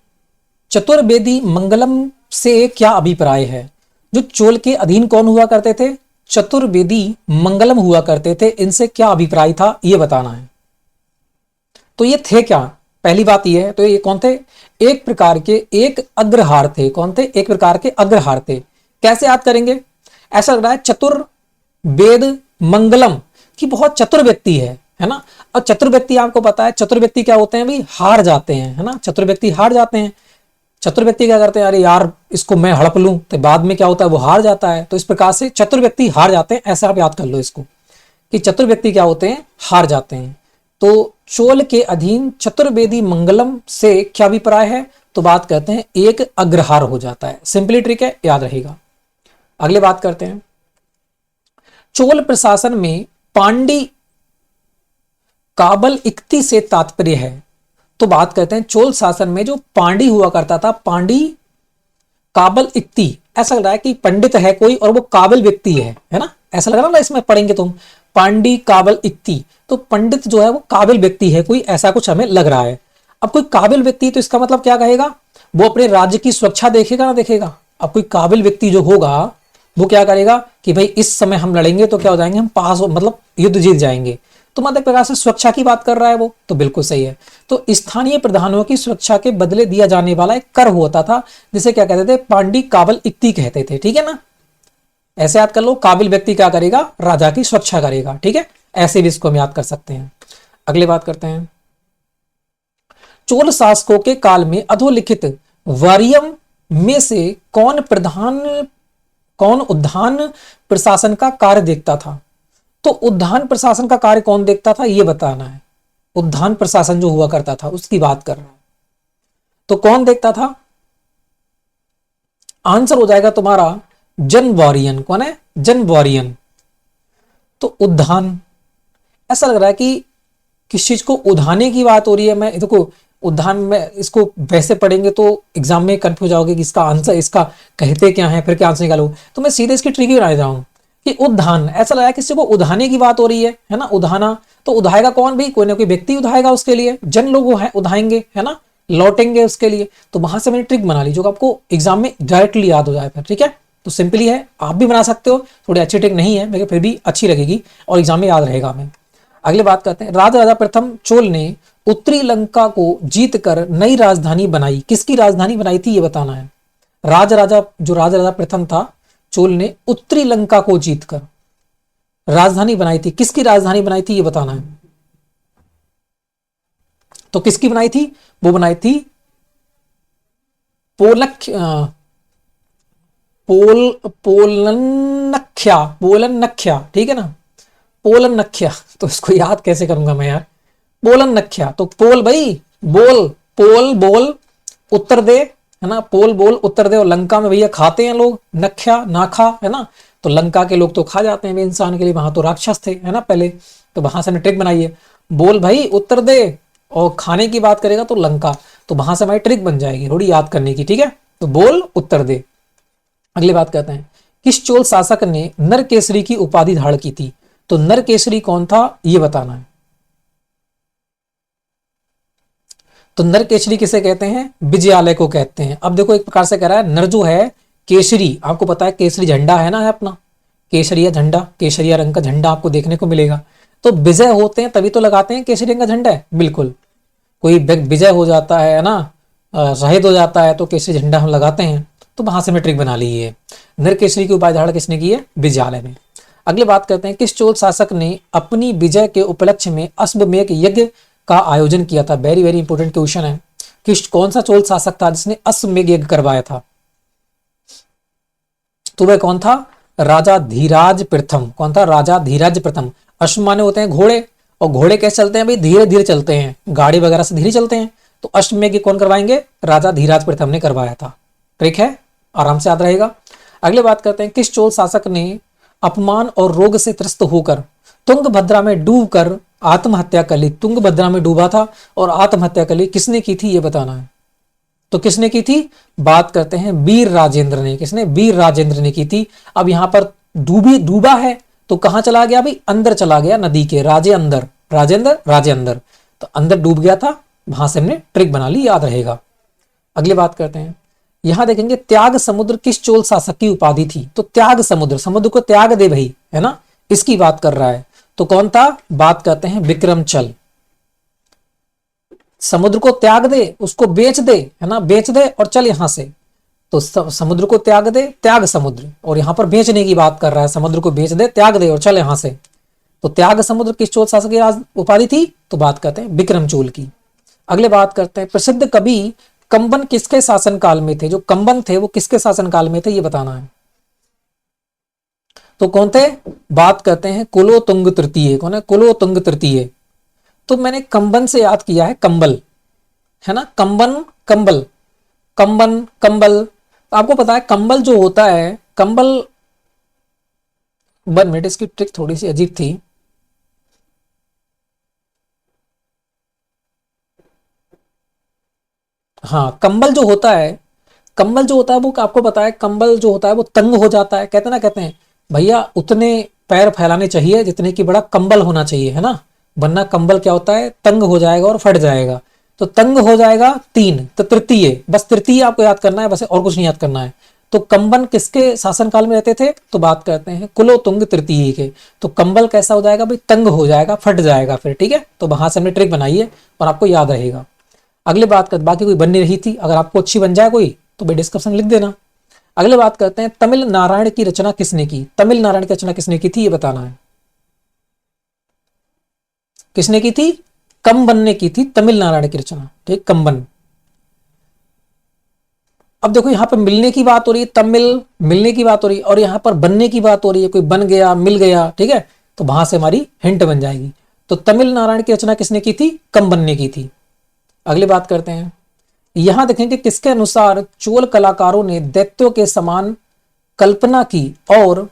[SPEAKER 1] चतुर्वेदी मंगलम से क्या अभिप्राय है? जो चोल के अधीन कौन हुआ करते थे? चतुर्वेदी मंगलम हुआ करते थे, इनसे क्या अभिप्राय था ये बताना है। तो ये थे क्या? पहली बात ये है, तो ये कौन थे? एक प्रकार के एक अग्रहार थे। कौन थे? एक प्रकार के अग्रहार थे। कैसे याद करेंगे? ऐसा लग रहा है चतुर्वेद मंगलम की बहुत चतुर व्यक्ति है ना। और चतुर व्यक्ति आपको पता है, चतुर व्यक्ति क्या होते हैं भाई? हार जाते हैं, है ना। चतुर व्यक्ति हार जाते हैं। चतुर व्यक्ति क्या करते हैं? अरे यार इसको मैं हड़प लूं, तो बाद में क्या होता है? वो हार जाता है। तो इस प्रकार से चतुर व्यक्ति हार जाते हैं, ऐसा आप याद कर लो इसको, कि चतुर व्यक्ति क्या होते हैं? हार जाते हैं। तो चोल के अधीन चतुर्वेदी मंगलम से क्या अभिप्राय है? तो बात करते हैं एक अग्रहार हो जाता है। सिंपली ट्रिक है, याद रहेगा। अगले बात करते हैं, चोल प्रशासन में पांडी काबल इक्ति से तात्पर्य है। तो बात करते हैं चोल शासन में जो पांडी हुआ करता था, पांडी काबल इक्ति, ऐसा लग रहा है कि पंडित है कोई और वो काबिल व्यक्ति है ना। ऐसा लग रहा है ना, इसमें पढ़ेंगे तुम, पांडी काबल इक्ति, तो पंडित जो है वो काबिल व्यक्ति है कोई, ऐसा कुछ हमें लग रहा है। अब कोई काबिल व्यक्ति, तो इसका मतलब क्या कहेगा? वो अपने राज्य की सुरक्षा देखेगा ना देखेगा। अब कोई काबिल व्यक्ति जो होगा वो क्या करेगा कि भाई इस समय हम लड़ेंगे तो क्या हो जाएंगे? हम पास, मतलब युद्ध जीत जाएंगे। तो मतलब प्रकार से सुरक्षा की बात कर रहा है वो, तो बिल्कुल सही है। तो स्थानीय प्रधानों की सुरक्षा के बदले दिया जाने वाला एक कर होता था, जिसे क्या कहते थे? पांडी काबल इक्ति कहते थे। ठीक है ना, ऐसे याद कर लो। काबिल व्यक्ति क्या करेगा? राजा की सुरक्षा करेगा। ठीक है, ऐसे भी इसको हम याद कर सकते हैं। अगली बात करते हैं, चोल शासकों के काल में अधोलिखित वारियम में से कौन उद्यान प्रशासन का कार्य देखता था? तो उद्यान प्रशासन का कार्य कौन देखता था ये बताना है। उद्यान प्रशासन जो हुआ करता था उसकी बात कर रहा हूं, तो कौन देखता था? आंसर हो जाएगा तुम्हारा जनवारियन। कौन है? जनवारियन। तो उद्यान, ऐसा लग रहा है कि किस चीज को उधाने की बात हो रही है। मैं देखो, उद्यान में इसको वैसे पढ़ेंगे तो एग्जाम में कंफ्यूज जाओगे कि इसका आंसर, इसका कहते क्या है, फिर क्या आंसर निकालो। तो मैं सीधे इसकी ट्रिक ही बना रहा हूं कि उद्यान, ऐसा लगा किसी को उधाने की बात हो रही है ना। उधाना, तो उधाएगा कौन भाई? कोई ना कोई व्यक्ति उधाएगा उसके लिए, जन लोग उधाएंगे, है ना, लौटेंगे उसके लिए। तो वहां से मैंने ट्रिक बना ली जो आपको एग्जाम में डायरेक्टली याद हो जाए फिर। ठीक है, तो सिंपली है, आप भी बना सकते हो। थोड़ी अच्छी ट्रिक नहीं है लेकिन फिर भी अच्छी लगेगी और एग्जाम में याद रहेगा हमें। अगली बात करते हैं, राजा प्रथम चोल ने उत्तरी लंका को जीतकर नई राजधानी बनाई। किसकी राजधानी बनाई थी ये बताना है। राजा प्रथम था, चोल ने उत्तरी लंका को जीतकर राजधानी बनाई थी। किसकी राजधानी बनाई थी ये बताना है। तो किसकी बनाई थी? वो बनाई थी पोलनख्या। ठीक है ना, पोलनख्या। तो इसको याद कैसे करूंगा मैं यार? पोलनख्या। तो पोल भाई, बोल उत्तर दे, है ना। पोल बोल उत्तर दे, और लंका में भैया खाते हैं लोग, नख्या ना खा, है ना। तो लंका के लोग तो खा जाते हैं इंसान के लिए, वहां तो राक्षस थे, है ना पहले। तो वहां से हमने ट्रिक बनाई है, बोल भाई उत्तर दे, और खाने की बात करेगा तो लंका। तो वहां से हमारी ट्रिक बन जाएगी थोड़ी याद करने की। ठीक है, तो बोल उत्तर दे। अगली बात करते हैं, किस चोल शासक ने नरकेसरी की उपाधि धारण की थी? तो नरकेसरी कौन था ये बताना है। तो नरकेसरी किसे कहते हैं? विजयालय को कहते हैं। अब देखो, एक प्रकार से कह रहा है, नर जो है केसरी, आपको पता है केसरी झंडा है ना, है अपना केसरिया झंडा, केसरिया रंग का झंडा आपको देखने को मिलेगा। तो विजय होते हैं तभी तो लगाते हैं केसरी रंग का झंडा है। बिल्कुल, कोई विजय हो जाता है ना, शहीद हो जाता है, तो केसरी झंडा हम लगाते हैं। तो वहां से हमने ट्रिक बना ली है। नरकेसरी की उपाधि धारण किसने की है? विजयालय ने। अगली बात करते हैं, किस चोल शासक ने अपनी विजय के उपलक्ष्य में अश्वमेध यज्ञ का आयोजन किया था? वेरी वेरी इंपोर्टेंट क्वेश्चन है। कौन सा चोल शासक था जिसने अश्वमेध यज्ञ करवाया था? तो वह कौन था? राजा धीराज प्रथम। कौन था? राजा धीराज प्रथम। अश्व माने होते हैं घोड़े, और घोड़े कैसे चलते हैं भाई? धीरे धीरे चलते हैं, गाड़ी वगैरह से धीरे चलते हैं। तो अश्वमेध यज्ञ कौन करवाएंगे? राजा धीराज प्रथम ने करवाया था। ट्रिक है, आराम से याद रहेगा। अगले बात करते हैं, किस चोल शासक ने अपमान और रोग से त्रस्त होकर तुंगभद्रा में डूबकर आत्महत्या कर ली, तुंगभद्रा में डूबा था और आत्महत्या कर ली, किसने की थी ये बताना है। तो किसने की थी, बात करते हैं वीर राजेंद्र ने। किसने, वीर राजेंद्र ने की थी। अब यहां पर डूबा है तो कहां चला गया भाई, अंदर चला गया नदी के, राजे अंदर, राजे अंदर, तो अंदर डूब गया था, वहां से हमने ट्रिक बना ली, याद रहेगा। अगली बात करते हैं, यहां देखेंगे त्याग समुद्र किस चोल शासक की उपाधि थी। तो त्याग समुद्र, समुद्र को त्याग दे भाई, है ना, इसकी बात कर रहा है। तो कौन था, बात करते हैं विक्रमचल। समुद्र को त्याग दे, उसको बेच दे, है ना, बेच दे और चल यहां से। तो समुद्र को त्याग दे, त्याग समुद्र, और यहां पर बेचने की बात कर रहा है, समुद्र को बेच दे, त्याग दे और चल यहां से। तो त्याग समुद्र किस चोल शासक की उपाधि थी, तो बात करते हैं विक्रमचोल की। अगले बात करते हैं, प्रसिद्ध कवि कंबन किसके शासन काल में थे। जो कंबन थे वो किसके शासन काल में थे ये बताना है। तो कौन थे, बात करते हैं कुलोतुंग तृतीय। कौन है, कुलोतुंग तृतीय। तो मैंने कंबन से याद किया है कंबल, है ना, कंबन, कंबल, कंबन, कंबल। आपको पता है कंबल जो होता है, कंबल, 1 मिनट, इसकी ट्रिक थोड़ी सी अजीब थी। हाँ, कंबल जो होता है, कंबल जो होता है वो आपको पता है, कंबल जो होता है वो तंग हो जाता है, कहते ना, कहते हैं भैया उतने पैर फैलाने चाहिए जितने की बड़ा कंबल होना चाहिए, है ना, वरना कंबल क्या होता है, तंग हो जाएगा और फट जाएगा। तो तंग हो जाएगा 3, तो तृतीय, बस तृतीय आपको याद करना है, बस और कुछ नहीं याद करना है। तो कंबन किसके शासनकाल में रहते थे, तो बात करते हैं कुलोतुंग तृतीय के। तो कंबल कैसा हो जाएगा भाई, तंग हो जाएगा, फट जाएगा फिर, ठीक है। तो वहां से हमने ट्रिक बनाई है और आपको याद रहेगा। अगले बात कर, बाकी कोई बन नहीं रही थी, अगर आपको अच्छी बन जाए कोई तो भाई डिस्क्रिप्शन लिख देना। अगले बात करते हैं, तमिल नारायण की रचना किसने की। तमिल नारायण की रचना किसने की थी ये बताना है। किसने की थी, कंबन ने की थी तमिल नारायण की रचना, ठीक, कंबन। अब देखो यहां पर मिलने की बात हो रही है, तमिल मिलने की बात हो रही है, और यहां पर बनने की बात हो रही है, कोई बन गया, मिल गया, ठीक है। तो वहां से हमारी हिंट बन जाएगी। तो तमिल नारायण की रचना किसने की थी, कंबन ने की थी। अगली बात करते हैं, यहां देखेंगे किसके अनुसार चोल कलाकारों ने दैत्यों के समान कल्पना की और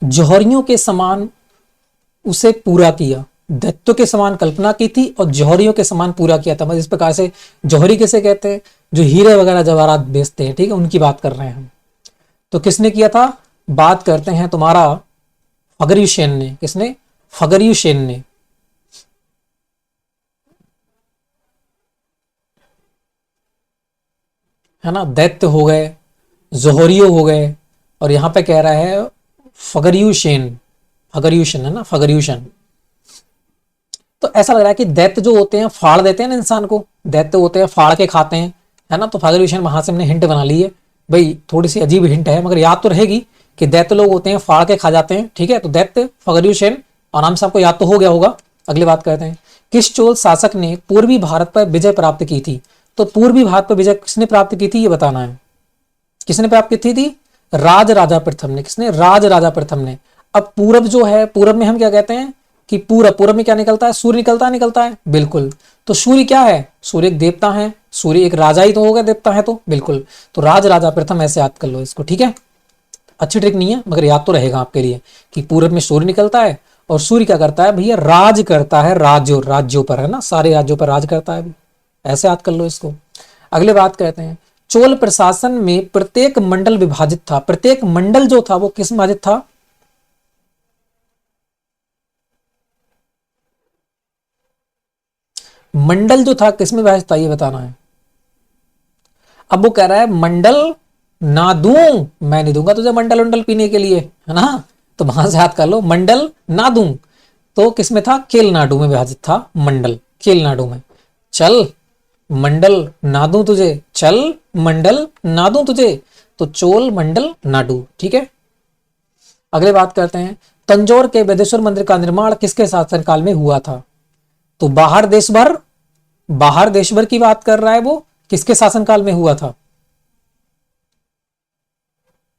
[SPEAKER 1] जौहरियों के समान उसे पूरा किया। दैत्यों के समान कल्पना की थी और जौहरियों के समान पूरा किया था। मतलब इस प्रकार से, जौहरी किसे कहते हैं, जो हीरे वगैरह जवाहरात बेचते हैं, ठीक है, उनकी बात कर रहे हैं हम। तो किसने किया था, बात करते हैं तुम्हारा फगर्युशेन ने। किसने, फगर्युशेन ने। है ना, दैत्य हो गए, जोहरियो हो गए, और यहां पे कह रहा है फगर्युशेन, फगर्युशन, है ना, फगर्युशन। तो ऐसा लग रहा है कि दैत्य जो होते हैं फाड़ देते हैं ना इंसान को, दैत्य होते हैं फाड़ के खाते हैं, है ना। तो फगर्युशन, वहां से हमने हिंट बना ली है भाई, थोड़ी सी अजीब हिंट है मगर याद तो रहेगी कि दैत्य लोग होते हैं फाड़ के खा जाते हैं, ठीक है। तो दैत्य, फगर्युशन, आराम से आपको याद तो हो गया होगा। अगली बात करते हैं, किस चोल शासक ने पूर्वी भारत पर विजय प्राप्त की थी। तो पूर्वी भारत पर विजय किसने प्राप्त की थी ये बताना है। किसने प्राप्त की थी, राज राजा प्रथम ने। किसने, राज राजा प्रथम ने। अब पूरब जो है, पूरब में हम क्या कहते हैं कि पूरब में क्या निकलता है, सूर्य निकलता है, बिल्कुल। तो सूर्य क्या है, सूर्य एक देवता है, सूर्य एक राजा ही तो होगा, देवता है तो, बिल्कुल। तो राज राजा प्रथम, ऐसे याद कर लो इसको, ठीक है। अच्छी ट्रिक नहीं है मगर याद तो रहेगा आपके लिए कि पूरब में सूर्य निकलता है और सूर्य क्या करता है भैया, राज करता है, राज्यों पर, है ना, सारे राज्यों पर राज करता है, ऐसे याद कर लो इसको। अगले बात कहते हैं, चोल प्रशासन में प्रत्येक मंडल विभाजित था। प्रत्येक मंडल जो था वो किस में विभाजित था, मंडल जो था किस में विभाजित था ये बताना है। अब वो कह रहा है मंडल ना दूं, मैं नहीं दूंगा तुझे मंडल उंडल पीने के लिए, है ना। तो वहां से याद कर लो, मंडल ना दूं, तो किसमें था, केलनाडु में विभाजित था मंडल, केलनाडु में। चल मंडल ना दूं तुझे, चल मंडल ना दूं तुझे, तो चोल मंडल नाडु, ठीक है। अगले बात करते हैं, तंजौर के बेदेश्वर मंदिर का निर्माण किसके शासनकाल में हुआ था। तो बाहर देश भर की बात कर रहा है वो, किसके शासनकाल में हुआ था,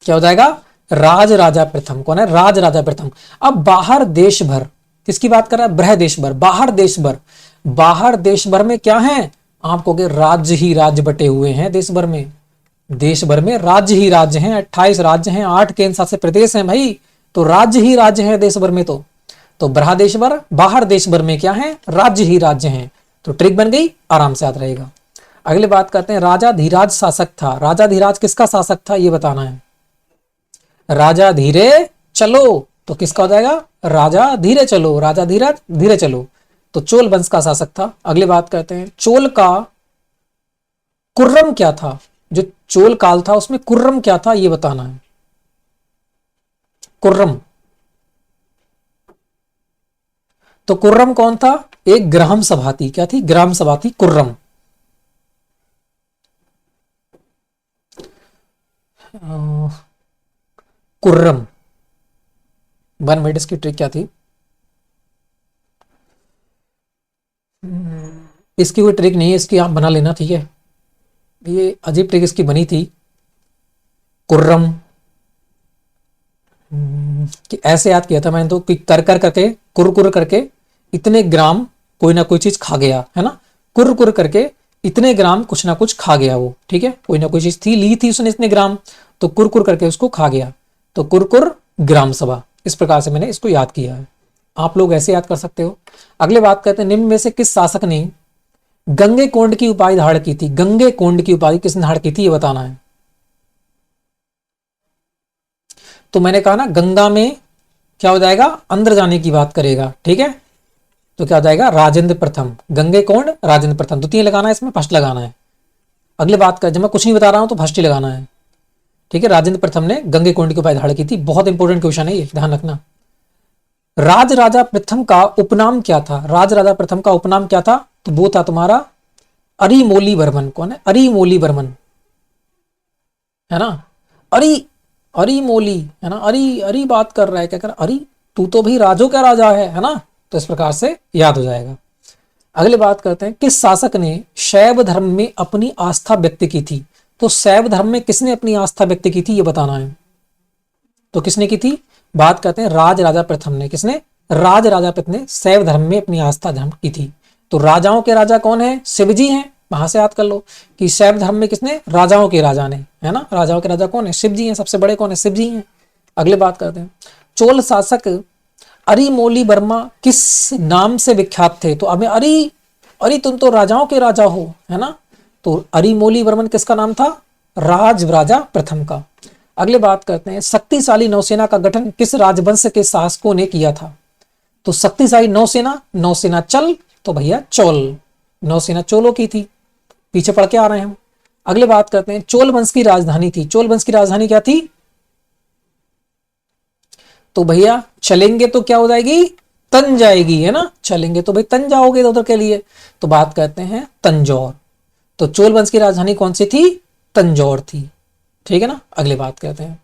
[SPEAKER 1] क्या हो जाएगा, राज राजा प्रथम। कौन है, राज राजा प्रथम। अब बाहर देश भर किसकी बात कर रहा है, बृहदेश भर, बाहर देश भर। बाहर देश भर में क्या है, आप कहोगे राज्य ही राज्य बटे हुए हैं देश भर में, देश भर में राज्य ही राज्य हैं, 28 राज्य हैं, 8 केंद्र शासित प्रदेश हैं भाई, तो राज्य ही राज्य हैं देश भर में। तो तो बृहदेश्वर, बाहर देशभर में क्या है, राज्य ही राज्य हैं। तो ट्रिक बन गई, आराम से याद रहेगा। अगले बात करते हैं, राजा धीराज शासक था। राजा धीराज किसका शासक था ये बताना है। राजा धीरे चलो, तो किसका हो जाएगा, राजा धीरे चलो, राजा धीराज धीरे चलो, तो चोल वंश का शासक था। अगली बात करते हैं, चोल का कुर्रम क्या था। जो चोल काल था उसमें कुर्रम क्या था ये बताना है। कुर्रम, तो कुर्रम कौन था, एक ग्राम सभा थी। क्या थी, ग्राम सभा थी कुर्रम। कुर्रम 1 मिनट, इसकी ट्रिक क्या थी। इसकी कोई ट्रिक नहीं है, इसकी आप बना लेना, ठीक है। ये अजीब ट्रिक इसकी बनी थी, कुर्रम कि ऐसे याद किया था मैंने तो कि कर कर करके, कुर कुर करके इतने ग्राम कोई ना कोई चीज खा गया, है ना। कुर कुर करके इतने ग्राम कुछ ना कुछ खा गया वो, ठीक है। कोई ना कोई चीज थी, ली थी उसने इतने ग्राम, तो कुर कुर करके उसको खा गया। तो कुरकुर ग्राम सभा, इस प्रकार से मैंने इसको याद किया है। आप लोग ऐसे याद कर सकते हो। अगले बात करते हैं, निम्न में से किस शासक ने गंगे कोंड की उपाधि धारण की थी। गंगे कोंड की उपाधि किसने धारण की थी ये बताना है। तो मैंने कहा ना, गंगा में क्या हो जाएगा, अंदर जाने की बात करेगा, ठीक है। तो क्या हो जाएगा, राजेंद्र प्रथम। गंगे कोंड राजेंद्र प्रथम, द्वितीय लगाना है इसमें, फर्स्ट लगाना है। अगले बात कर, जब मैं कुछ नहीं बता रहा हूं तो फर्स्ट ही लगाना है, ठीक है। राजेंद्र प्रथम ने गंगे कोंड की उपाधि धारण की थी। बहुत इंपॉर्टेंट क्वेश्चन है ये, ध्यान रखना। राज राजा प्रथम का उपनाम क्या था। राज राजा प्रथम का उपनाम क्या था, तो वो था तुम्हारा अरिमोली वर्मन। कौन है, अरिमोली वर्मन, है ना। अरिमोली, है ना। अरी बात कर रहा है, क्या कर, अरी तू तो भाई राजो का राजा है ना। तो इस प्रकार से याद हो जाएगा। अगले बात करते हैं, किस शासक ने शैव धर्म में अपनी आस्था व्यक्त की थी। तो शैव धर्म में किसने अपनी आस्था व्यक्त की थी ये बताना है। तो किसने की थी, बात करते हैं राज राजा प्रथम ने। किसने, राज राजा प्रथम ने शैव धर्म में अपनी आस्था धर्म की थी। तो राजाओं के राजा कौन है, शिव जी हैं। वहां से याद कर लो कि शैव धर्म में किसने, राजाओं के राजा ने, है ना। राजाओं के राजा कौन है, शिव जी हैं। सबसे बड़े कौन है, शिव जी हैं। अगले बात करते हैं, चोल शासक अरिमोली वर्मा किस नाम से विख्यात थे। तो अब अरे तुम तो राजाओं के राजा हो, है ना। तो अरिमोली वर्मन किसका नाम था, राज राजा प्रथम का। अगले बात करते हैं, शक्तिशाली नौसेना का गठन किस राजवंश के शासकों ने किया था। तो शक्तिशाली नौसेना, नौसेना चल, तो भैया चोल, नौसेना चोलों की थी। पीछे पढ़ के आ रहे हैं हम। अगले बात करते हैं, चोल वंश की राजधानी थी। चोल वंश की राजधानी क्या थी, तो भैया चलेंगे तो क्या हो जाएगी, तन जाएगी, है ना। चलेंगे तो भाई तन जाओगे उधर के लिए, तो बात करते हैं तंजौर। तो चोल वंश की राजधानी कौन सी थी, तंजौर थी, ठीक है ना। अगले बात करते हैं,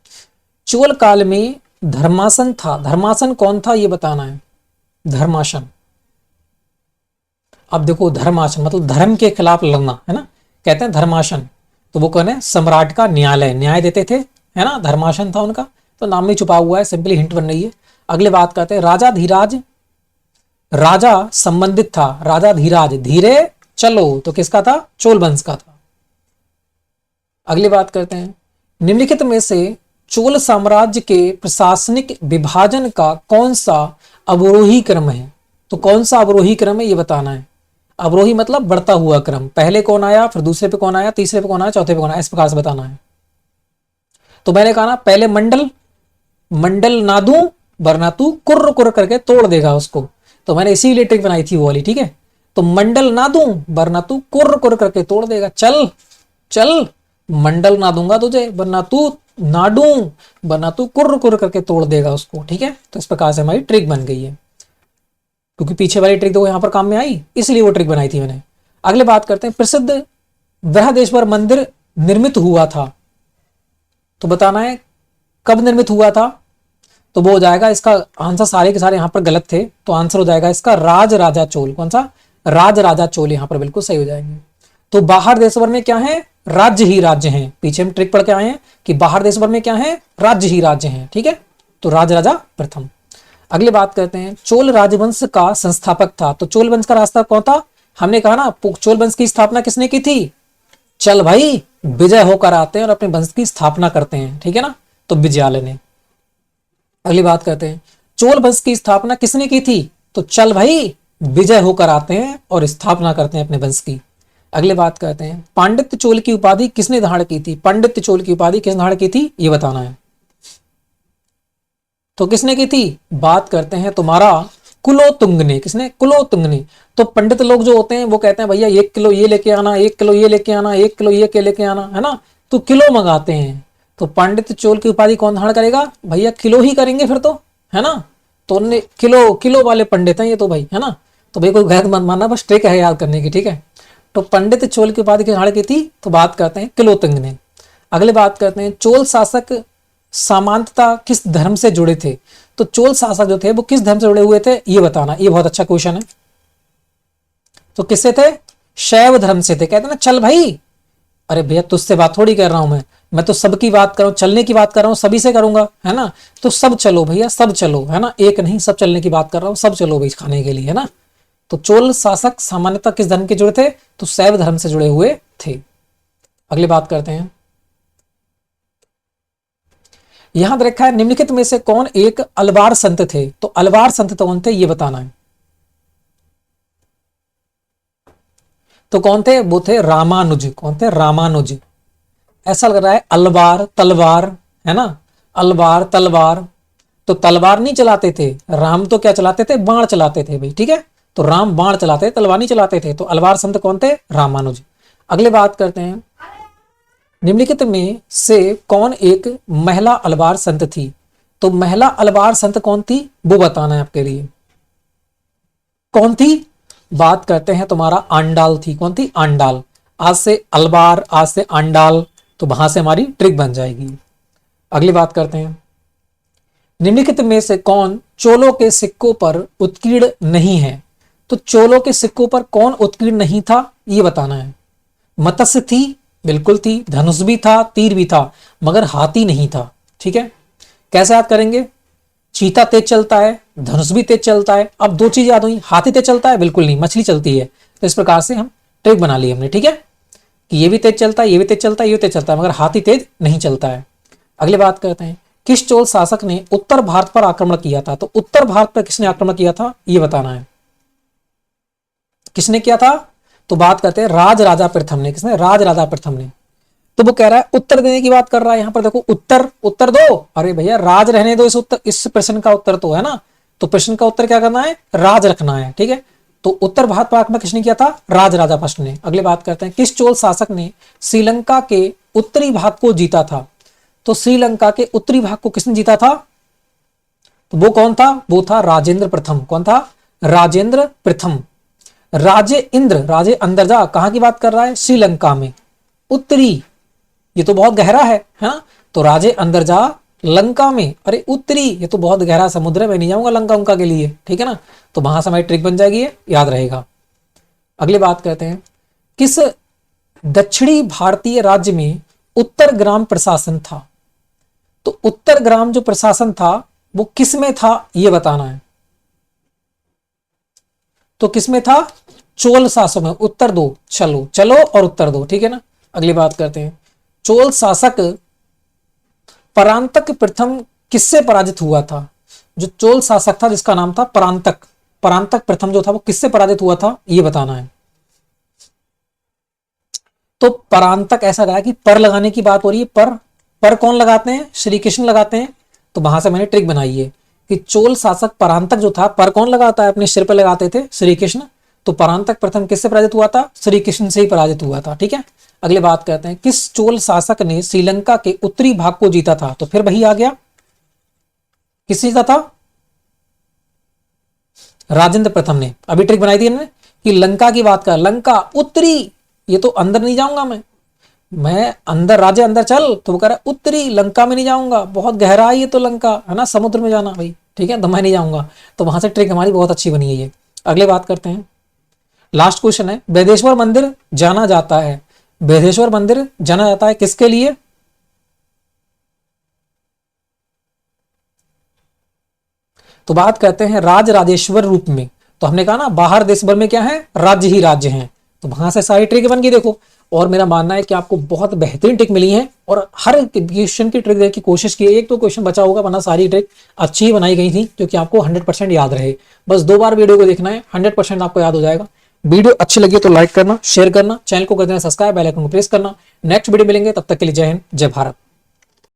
[SPEAKER 1] चोल काल में धर्मासन था। धर्मासन कौन था ये बताना है। धर्मासन, अब देखो धर्मासन मतलब धर्म के खिलाफ लड़ना, है ना, कहते हैं धर्मासन। तो वो कौन है, सम्राट का न्यायालय, न्याय देते थे, है ना, धर्मासन था उनका। तो नाम में छुपा हुआ है, सिंपली हिंट बन रही है। अगले बात करते हैं, राजा धीराज, राजा संबंधित था। राजा धीराज धीरे चलो, तो किसका था, चोल वंश का था। अगली बात करते हैं, निम्नलिखित में से चोल साम्राज्य के प्रशासनिक विभाजन का कौन सा अवरोही क्रम है। तो कौन सा अवरोही क्रम है ये बताना है। अवरोही मतलब बढ़ता हुआ क्रम, पहले कौन आया, फिर दूसरे पे कौन आया, तीसरे पे कौन आया, चौथे पे कौन आया, इस प्रकार से बताना है। तो मैंने कहा ना, पहले मंडल नादू वरना तू कुर्र कुर्र करके तोड़ देगा उसको। तो मैंने इसी लिए ट्रिक बनाई थी वो वाली, ठीक है। तो मंडल ना दूं वरना तू कुर्र कुर्र करके तोड़ देगा। चल चल, मंडल ना दूंगा तुझे वरना तू ना दूं वरना तू कुर्र कुर्र करके तोड़ देगा उसको, ठीक है। तो इस प्रकार से हमारी ट्रिक बन गई है, क्योंकि पीछे वाली ट्रिक देखो यहां पर काम में आई, इसलिए वो ट्रिक बनाई थी मैंने। अगले बात करते हैं, प्रसिद्ध बृहदेश्वर मंदिर निर्मित हुआ था। तो बताना है कब निर्मित हुआ था। तो वो हो जाएगा, इसका आंसर सारे के सारे यहां पर गलत थे, तो आंसर हो जाएगा इसका राज राजा चोल। कौन सा, राज राजा चोल, यहां पर बिल्कुल सही हो जाएंगे। तो बाहर देश भर में क्या है, राज्य ही राज्य हैं। पीछे हम ट्रिक पढ़ के आए हैं कि बाहर देश भर में क्या है, राज्य ही राज्य हैं, ठीक है। तो राज राजा प्रथम। अगले बात करते हैं, चोल राजवंश का संस्थापक था। तो चोल वंश का रास्ता कौन था, हमने कहा ना, चोल वंश की स्थापना किसने की थी। चल भाई, विजय होकर आते हैं और अपने वंश की स्थापना करते हैं, ठीक है ना। तो विजयालय ने। अगली बात करते हैं, चोल वंश की स्थापना किसने की थी? तो चल भाई, विजय होकर आते हैं और स्थापना करते हैं अपने वंश की। अगले बात करते हैं, पांडित्य चोल की उपाधि किसने धारण की थी? पांडित्य चोल की उपाधि किसने धारण की थी, ये बताना है। तो किसने की थी? बात करते हैं तुम्हारा कुलोतुंग ने। किसने? कुलोतुंग ने। तो पंडित लोग जो होते हैं वो कहते हैं भैया 1 किलो ये लेके आना, 1 किलो ये लेके आना, 1 किलो ये के लेके आना, है ना, तो किलो मंगाते हैं। तो पांडित्य चोल की उपाधि कौन धारण करेगा? भैया किलो ही करेंगे फिर तो, है ना। तो किलो किलो वाले पंडित हैं ये तो भाई, है ना। तो भाई कोई गलत मत मानना, बस ट्रिक है याद करने की, ठीक है। तो पंडित चोल की उपाधि किस धारण की थी? तो बात करते हैं कुलोतुंग ने। अगले बात करते हैं, चोल शासक सामंतता किस धर्म से जुड़े थे? तो चोल शासक जो थे वो किस धर्म से जुड़े हुए थे, ये बताना। ये बहुत अच्छा क्वेश्चन है। तो किससे थे? शैव धर्म से थे। कहते ना चल भाई, अरे भैया तुझसे बात थोड़ी कर रहा हूं मैं तो सबकी बात कर रहा हूं, चलने की बात कर रहा हूं, सभी से करूंगा, है ना। तो सब चलो भैया, सब चलो, है ना, एक नहीं, सब चलने की बात कर रहा हूं, सब चलो भाई खाने के लिए, है ना। तो चोल शासक सामान्यतः किस धर्म के जुड़े थे? तो शैव धर्म से जुड़े हुए थे। अगली बात करते हैं, यहां देखा है निम्नलिखित में से कौन एक अलवार संत थे? तो अलवार संत कौन थे, ये बताना है। तो कौन थे? वो थे रामानुज। कौन थे? रामानुज। ऐसा लग रहा है अलवार तलवार, है ना, अलवार तलवार। तो तलवार नहीं चलाते थे राम, तो क्या चलाते थे? बाण चलाते थे भाई, ठीक है। तो राम बाण चलाते, तलवार नहीं चलाते थे। तो अलवार संत कौन थे? रामानुज। अगले बात करते हैं, निम्नलिखित में से कौन एक महिला अलवार संत थी? तो महिला अलवार संत कौन थी, वो बताना है आपके लिए। कौन थी? बात करते हैं तुम्हारा आंडाल थी। कौन थी? आंडाल। आज से अलवार, आज से आंडाल, तो वहां से हमारी ट्रिक बन जाएगी। अगली बात करते हैं, निम्नलिखित में से कौन चोलों के सिक्कों पर उत्कीर्ण नहीं है? तो चोलों के सिक्कों पर कौन उत्कीर्ण नहीं था, ये बताना है। मत्स्य थी, बिल्कुल थी, धनुष भी था, तीर भी था, मगर हाथी नहीं था, ठीक है। कैसे याद करेंगे? चीता तेज चलता है, धनुष भी तेज चलता है। अब दो चीज याद हुई, हाथी तेज चलता है, बिल्कुल नहीं, मछली चलती है। तो इस प्रकार से हम ट्रिक बना ली हमने, ठीक है, कि ये भी तेज चलता है, ये भी तेज चलता है, ये भी तेज चलता है, मगर हाथी तेज नहीं चलता है। अगली बात करते हैं, किस चोल शासक ने उत्तर भारत पर आक्रमण किया था? तो उत्तर भारत पर किसने आक्रमण किया था, ये बताना है। किसने किया था? तो बात करते हैं राज राजा प्रथम ने। किसने? राज राजा प्रथम ने। तो वो कह रहा है उत्तर देने की बात कर रहा है यहां पर, देखो उत्तर, उत्तर दो। अरे भैया राज रहने दो, इस उत्तर, इस प्रश्न का उत्तर तो, है ना। तो प्रश्न का उत्तर क्या करना है? राज रखना है, ठीक है। तो उत्तर भारत पर आक्रमण किसने किया था? राज राजा फर्स्ट ने। अगले बात करते हैं, किस चोल शासक ने श्रीलंका के उत्तरी भाग को जीता था? तो श्रीलंका के उत्तरी भाग को किसने जीता था? तो वो कौन था? वो था राजेंद्र प्रथम। कौन था? राजेंद्र प्रथम। राजे इंद्र, राजे अंदर जा, कहां की बात कर रहा है? श्रीलंका में। उत्तरी, ये तो बहुत गहरा है ना। तो राजे अंदर जा लंका में, अरे उत्तरी, ये तो बहुत गहरा समुद्र है, मैं नहीं जाऊंगा लंका उनका के लिए, ठीक है ना। तो वहां से हमारी ट्रिक बन जाएगी, ये याद रहेगा। अगली बात करते हैं, किस दक्षिणी भारतीय राज्य में उत्तर ग्राम प्रशासन था? तो उत्तर ग्राम जो प्रशासन था वो किस में था, ये बताना है। तो किस में था? चोल शासक में। उत्तर दो, चलो चलो और उत्तर दो, ठीक है ना। अगली बात करते हैं, चोल शासक परांतक प्रथम किससे पराजित हुआ था? जो चोल शासक था जिसका नाम था परांतक, परांतक प्रथम जो था वो किससे पराजित हुआ था, ये बताना है। तो परांतक, ऐसा रहा कि पर लगाने की बात हो रही है, पर कौन लगाते हैं? श्री कृष्ण लगाते हैं। तो वहां से मैंने ट्रिक बनाई है कि चोल शासक परांतक जो था, पर कौन लगाता है? अपने सिर पर लगाते थे, श्री कृष्ण। तो परांतक प्रथम किससे पराजित हुआ था? श्री कृष्ण से ही पराजित हुआ था, ठीक है। अगले बात करते हैं, किस चोल शासक ने श्रीलंका के उत्तरी भाग को जीता था? तो फिर वही आ गया, किस जीता था? राजेंद्र प्रथम ने। अभी ट्रिक बनाई थी हमने कि लंका की बात कर, लंका उत्तरी, ये तो अंदर नहीं जाऊंगा मैं अंदर, राजे अंदर चल, तो वो कह रहा है उत्तरी, लंका में नहीं जाऊंगा, बहुत गहरा है ये तो लंका, है ना, समुद्र में जाना भाई, ठीक है, तो मैं नहीं जाऊंगा। तो वहां से ट्रिक हमारी बहुत अच्छी बनी है ये। अगले बात करते हैं, लास्ट क्वेश्चन है, बेदेश्वर मंदिर जाना जाता है, बेदेश्वर मंदिर जाना जाता है किसके लिए? तो बात करते हैं राज राजेश्वर रूप में। तो हमने कहा ना बाहर देश भर में क्या है? राज्य ही राज्य हैं। तो वहां से सारी ट्रिक बन गई देखो। और मेरा मानना है कि आपको बहुत बेहतरीन ट्रिक मिली है और हर क्वेश्चन की ट्रिक देखने की कोशिश की है। एक तो क्वेश्चन बचा होगा, वरना सारी ट्रिक अच्छी ही बनाई गई थी जो कि आपको 100% याद रहे। बस 2 बार वीडियो को देखना है, 100% आपको याद हो जाएगा। वीडियो अच्छी लगी तो लाइक करना, शेयर करना, चैनल को कर देना सब्सक्राइब, बेल आइकन को प्रेस करना। नेक्स्ट वीडियो मिलेंगे, तब तक के लिए जय हिंद, जय भारत।